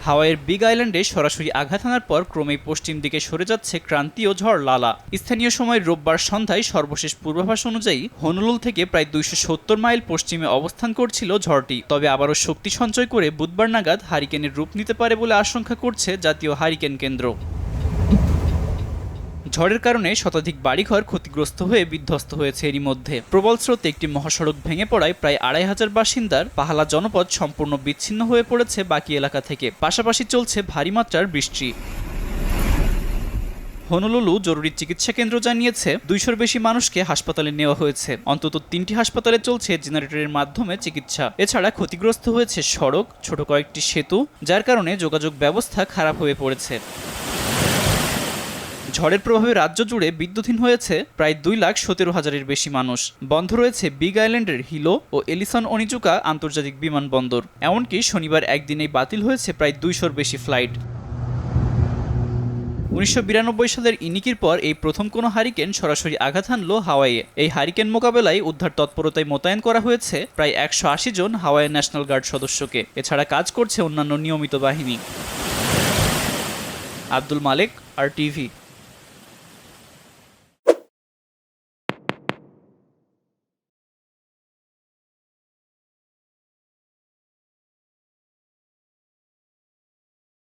হাওয়াইয়ের big আইল্যান্ডে সরাসরি আঘাত হানার পর ক্রমেই পশ্চিম দিকে সরে যাচ্ছে ক্রান্তীয় ঝড় লালা। স্থানীয় সময় রোববার সন্ধ্যায় সর্বশেষ পূর্বাভাস অনুযায়ী হনুলুল থেকে প্রায় 270 মাইল পশ্চিমে অবস্থান করছিল ঝড়টি। তবে আবারও শক্তি সঞ্চয় করে বুধবার নাগাদ হারিকেনের রূপ নিতে পারে বলে আশঙ্কা করছে জাতীয় হারিকেন কেন্দ্র। ঝড়ের কারণে শতাধিক বাড়িঘর ক্ষতিগ্রস্ত হয়ে বিধ্বস্ত হয়েছে। এরই মধ্যে প্রবল স্রোতে একটি মহাসড়ক ভেঙে পড়ায় প্রায় 2,500 বাসিন্দার পাহালা জনপদ সম্পূর্ণ বিচ্ছিন্ন হয়ে পড়েছে বাকি এলাকা থেকে। পাশাপাশি চলছে ভারী মাত্রার বৃষ্টি। হনুলুলু জরুরি চিকিৎসা কেন্দ্র জানিয়েছে 200-র বেশি মানুষকে হাসপাতালে নেওয়া হয়েছে। অন্তত 3টি হাসপাতালে চলছে জেনারেটরের মাধ্যমে চিকিৎসা। এছাড়া ক্ষতিগ্রস্ত হয়েছে সড়ক, ছোট কয়েকটি সেতু, যার কারণে যোগাযোগ ব্যবস্থা খারাপ হয়ে পড়েছে। ঝড়ের প্রভাবে রাজ্য জুড়ে বিদ্যুৎহীন হয়েছে প্রায় 2,17,000-এর বেশি মানুষ। বন্ধ রয়েছে বিগ আইল্যান্ডের হিলো ও এলিসন অনিজুকা আন্তর্জাতিক বিমানবন্দর। এমনকি শনিবার একদিনেই বাতিল হয়েছে প্রায় 200-র বেশি ফ্লাইট। 1992 সালের ইনিকির পর এই প্রথম কোনো হারিকেন সরাসরি আঘাত হানল হাওয়াইয়ে। এই হারিকেন মোকাবেলায় উদ্ধার তৎপরতায় মোতায়েন করা হয়েছে প্রায় 180 জন হাওয়াইয়ের ন্যাশনাল গার্ড সদস্যকে। এছাড়া কাজ করছে অন্যান্য নিয়মিত বাহিনী। আব্দুল মালেক, RTV।